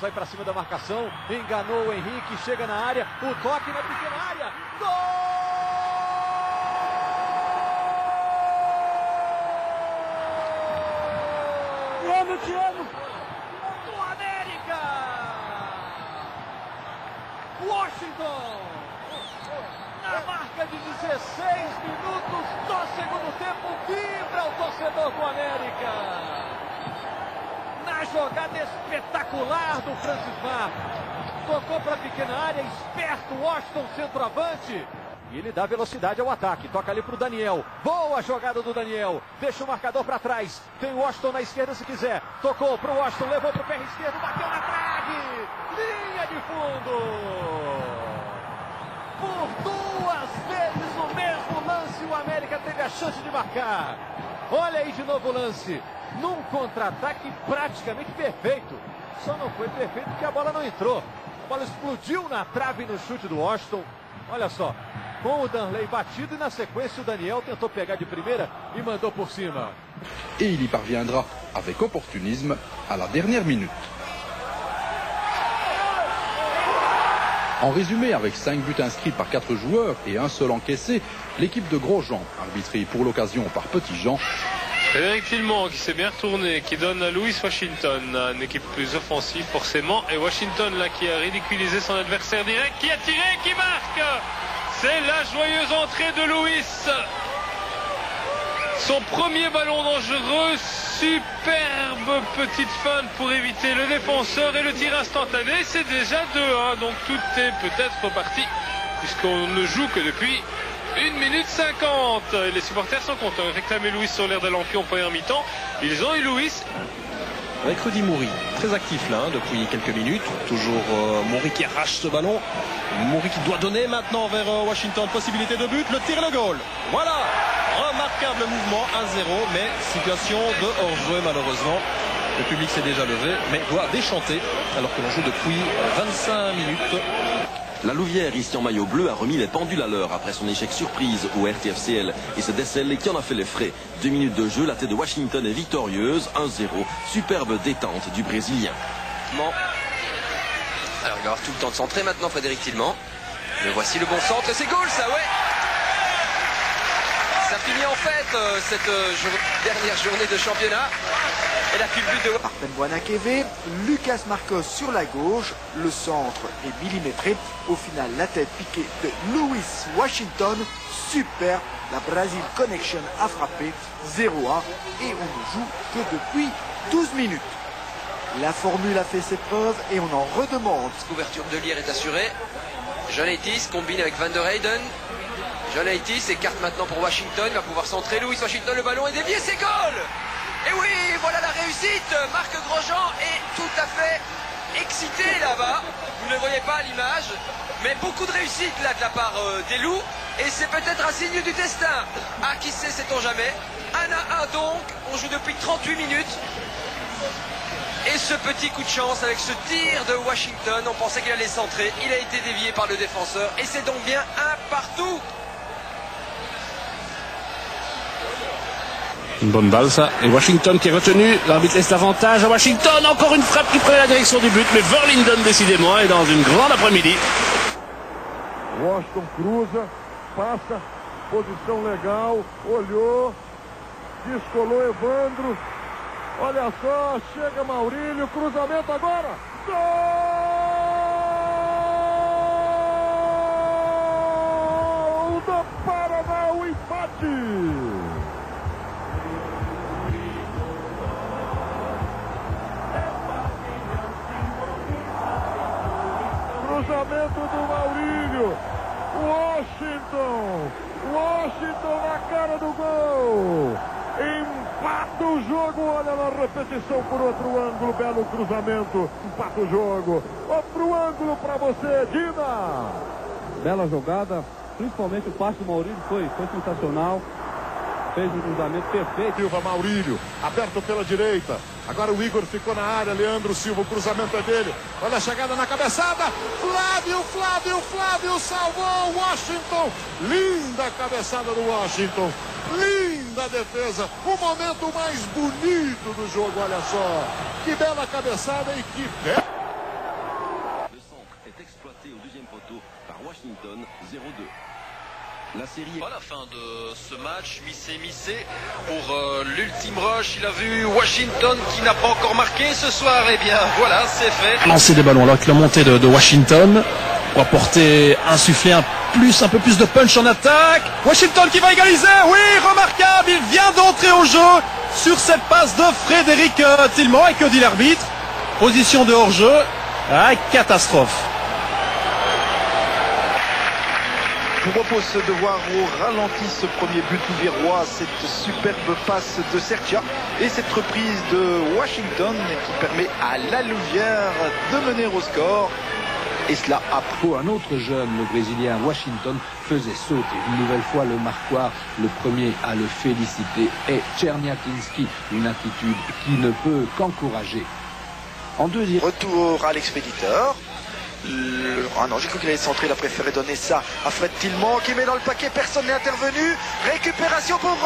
Vai para cima da marcação, enganou o Henrique, chega na área, o toque na pequena área, gol! Te amo! Do América! Washington! Na marca de 16 minutos do segundo tempo, vibra o torcedor do América! Na jogada espetacular do Francis Mar. Tocou para a pequena área, esperto Washington, centroavante. E ele dá velocidade ao ataque. Toca ali para o Daniel. Boa jogada do Daniel. Deixa o marcador para trás. Tem o Washington na esquerda se quiser. Tocou para o Washington, levou para o pé esquerdo, bateu na trave. Linha de fundo. Por duas vezes no mesmo lance, o América teve a chance de marcar. Olha aí de novo o lance. Num contra-ataque praticamente perfeito. Só não foi perfeito porque a bola não entrou. A bola explodiu na trave no chute do Washington. Olha só, com o Danley batido e na sequência o Daniel tentou pegar de primeira e mandou por cima. Et il y parviendra avec opportunisme à la dernière minute. En résumé, avec 5 buts inscrits par 4 joueurs et un seul encaissé, l'équipe de Grosjean, arbitrée pour l'occasion par Petit Jean, Frédéric Filmont qui s'est bien retourné, qui donne à Louis Washington, une équipe plus offensive forcément, et Washington là qui a ridiculisé son adversaire direct, qui a tiré, qui marque. C'est la joyeuse entrée de Louis. Son premier ballon dangereux, superbe petite feinte pour éviter le défenseur et le tir instantané, c'est déjà 2-1, donc tout est peut-être reparti, puisqu'on ne joue que depuis 1 minute 50. Et les supporters sont contents. Réclamer Louis sur l'air de l'Amphi en première mi-temps. Ils ont eu Louis. Avec Rudy Moury, très actif là depuis quelques minutes. Toujours Moury qui arrache ce ballon. Moury qui doit donner maintenant vers Washington. Possibilité de but, le tir et le goal. Voilà, remarquable mouvement, 1-0. Mais situation de hors-jeu malheureusement. Le public s'est déjà levé, mais doit déchanter alors que l'on joue depuis 25 minutes. La Louvière, ici en maillot bleu, a remis les pendules à l'heure après son échec surprise au RTFCL. Et c'est Dessel qui en a fait les frais. 2 minutes de jeu, la tête de Washington est victorieuse, 1-0. Superbe détente du Brésilien. Alors il va avoir tout le temps de centrer maintenant, Frédéric Tillement. Mais voici le bon centre et c'est goal ça, ouais. Ça finit en fait cette dernière journée de championnat. Et la pub but de Arpen Buanakeve, Lucas Marcos sur la gauche, le centre est millimétré. Au final, la tête piquée de Louis Washington, super. La Brazil Connection a frappé 0-1 et on ne joue que depuis 12 minutes. La formule a fait ses preuves et on en redemande. La couverture de Lier est assurée. John Aitis combine avec Van der Heyden. John Aitis écarte maintenant pour Washington, il va pouvoir centrer. Louis Washington, le ballon est dévié, c'est goal. Et oui, voilà la réussite. Marc Grosjean est tout à fait excité là-bas. Vous ne le voyez pas à l'image, mais beaucoup de réussite là de la part des Loups. Et c'est peut-être un signe du destin. Ah, qui sait, sait-on jamais. 1-1 donc, on joue depuis 38 minutes. Et ce petit coup de chance avec ce tir de Washington, on pensait qu'il allait centrer. Il a été dévié par le défenseur et c'est donc bien un partout. Une bonne balle ça, et Washington qui est retenu, l'arbitre laisse l'avantage à Washington, encore une frappe qui prenait la direction du but, mais Verlinden décidément est dans une grande après-midi. Washington cruza, passa, posição legal, olhou, descolou Evandro, olha só, chega Maurílio, cruzamento agora, gol do Paraná, o empate! Cruzamento do Maurílio, Washington na cara do gol, empata o jogo, olha na repetição por outro ângulo, belo cruzamento, empata o jogo, outro ângulo para você, Dina. Bela jogada, principalmente o passe do Maurílio foi sensacional. Fez um cruzamento perfeito. Silva, Maurílio, aberto pela direita. Agora o Igor ficou na área, Leandro Silva, o cruzamento é dele. Olha a chegada na cabeçada. Flávio salvou Washington. Linda cabeçada do Washington. Linda defesa. O momento mais bonito do jogo, olha só. Que bela cabeçada e que bela. Washington 0-2. La série à la fin de ce match, Missé pour l'ultime rush. Il a vu Washington qui n'a pas encore marqué ce soir. Et bien voilà, c'est fait. Lancer des ballons alors que la montée de Washington pour apporter, insuffler un peu plus de punch en attaque. Washington qui va égaliser. Oui, remarquable. Il vient d'entrer au jeu sur cette passe de Frédéric Tillman. Et que dit l'arbitre? Position de hors-jeu. Ah, catastrophe. Je vous propose de voir au ralenti ce premier but louviérois, cette superbe passe de Sertia et cette reprise de Washington qui permet à la Louvière de mener au score. Et cela après. Un autre jeune, le Brésilien Washington, faisait sauter une nouvelle fois le marquoir. Le premier à le féliciter est Czerniakinski, une attitude qui ne peut qu'encourager. En deuxième retour à l'expéditeur. Ah non, j'ai cru qu'il allait centrer, il a préféré donner ça à Fred Tillman qui met dans le paquet, personne n'est intervenu. Récupération pour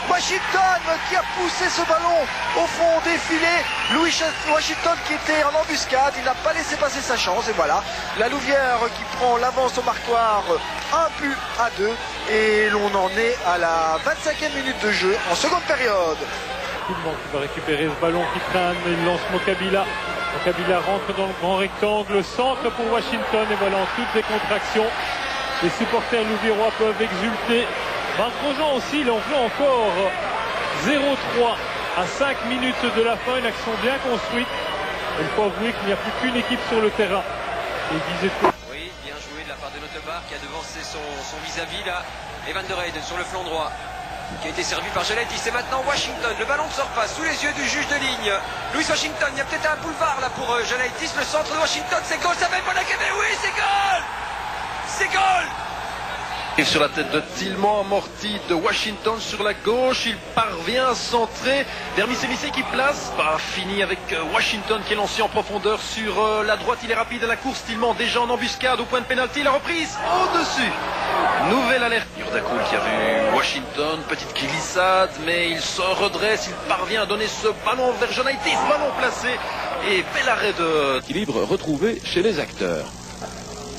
Washington qui a poussé ce ballon au fond des filets. Louis Washington qui était en embuscade, il n'a pas laissé passer sa chance et voilà, la Louvière qui prend l'avance au marquoir 1-2 et l'on en est à la 25e minute de jeu en seconde période. Tillman qui va récupérer ce ballon qui traîne, il lance Mokabila. Mokabila rentre dans le grand rectangle, centre pour Washington et voilà en toutes les contractions. Les supporters louviérois peuvent exulter. Marc Grosjean aussi, il en veut encore 0-3 à 5 minutes de la fin, une action bien construite. Il faut avouer qu'il n'y a plus qu'une équipe sur le terrain. Oui, bien joué de la part de Notebar qui a devancé son vis-à-vis là. Et Van der Heyden sur le flanc droit, qui a été servi par Jaletti. C'est maintenant Washington. Le ballon ne sort pas sous les yeux du juge de ligne. Louis Washington, il y a peut-être un boulevard là pour Jaletti. Le centre de Washington, c'est goal. Ça va être pour la Québec. Oui, c'est goal. C'est goal. Et sur la tête de Tillman, amorti de Washington sur la gauche, il parvient à centrer vers Missé qui place, pas fini avec Washington qui est lancé en profondeur sur la droite, il est rapide à la course, Tillman déjà en embuscade au point de pénalty, la reprise au-dessus, nouvelle alerte. Yurdakoul qui a vu Washington, petite glissade, mais il se redresse, il parvient à donner ce ballon vers Jonaitis, ballon placé et bel arrêt de Équilibre retrouvé chez les acteurs.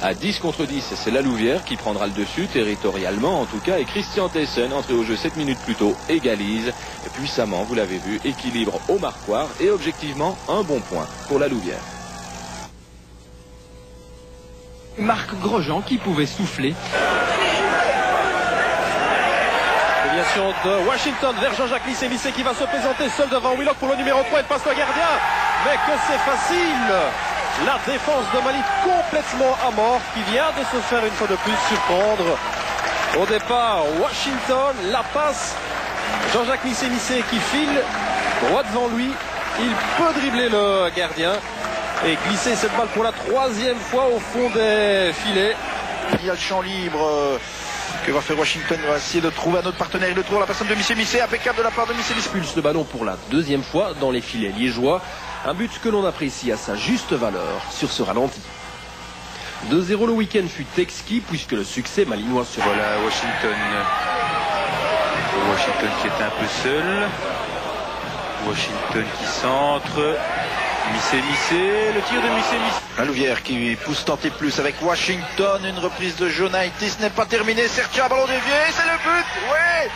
À 10 contre 10, c'est la Louvière qui prendra le dessus, territorialement en tout cas, et Christian Theissen, entré au jeu 7 minutes plus tôt, égalise. Et puissamment, vous l'avez vu, équilibre au marquoir et objectivement un bon point pour la Louvière. Marc Grosjean qui pouvait souffler. Déviation de Washington vers Jean-Jacques Missé qui va se présenter seul devant Willock pour le numéro 3, il passe le gardien, mais que c'est facile. La défense de Mali complètement à mort qui vient de se faire une fois de plus surprendre. Au départ, Washington, la passe. Jean-Jacques Missé qui file droit devant lui. Il peut dribbler le gardien et glisser cette balle pour la 3e fois au fond des filets. Il y a le champ libre. Que va faire Washington? Il va essayer de trouver un autre partenaire. Il le trouve, la personne de Missé, impeccable de la part de Missé. Pulse le ballon pour la 2e fois dans les filets liégeois. Un but que l'on apprécie à sa juste valeur sur ce ralenti. 2-0 le week-end fut exquis puisque le succès malinois sur la Washington qui est un peu seul. Washington qui centre. Missé, le tir de Missé. La Louvière qui pousse tenter plus avec Washington. Une reprise de Jonaitis n'est pas terminée. Sertia, ballon dévié, c'est le but. Oui.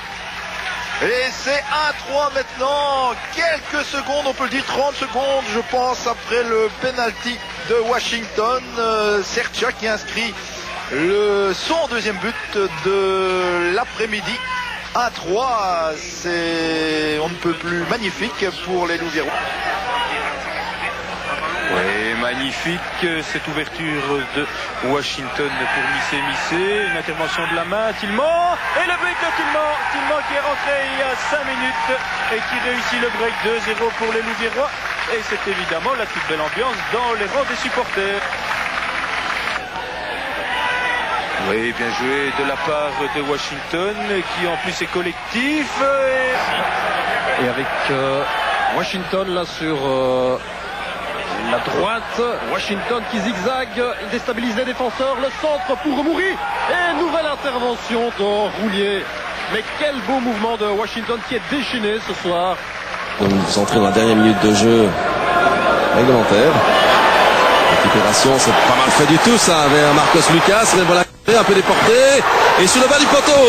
Et c'est 1-3 maintenant, quelques secondes, on peut le dire 30 secondes je pense après le penalty de Washington. Sertia qui inscrit son 2e but de l'après-midi. 1-3, c'est on ne peut plus magnifique pour les Louviérois. Oui, magnifique cette ouverture de Washington pour Missé, une intervention de la main, Tillman, et le but de Tillman qui est rentré il y a 5 minutes et qui réussit le break 2-0 pour les Louviérois, et c'est évidemment la toute belle ambiance dans les rangs des supporters. Oui, bien joué de la part de Washington qui en plus est collectif. Et avec Washington là sur la droite, Washington qui zigzague, il déstabilise les défenseurs, le centre pour Mouri, et nouvelle intervention de Roulier. Mais quel beau mouvement de Washington qui est déchaîné ce soir. Vous entrez dans la dernière minute de jeu réglementaire. Récupération, c'est pas mal fait du tout ça, avec Marcos Lucas, mais voilà. un peu déporté. Et sur le bas du poteau.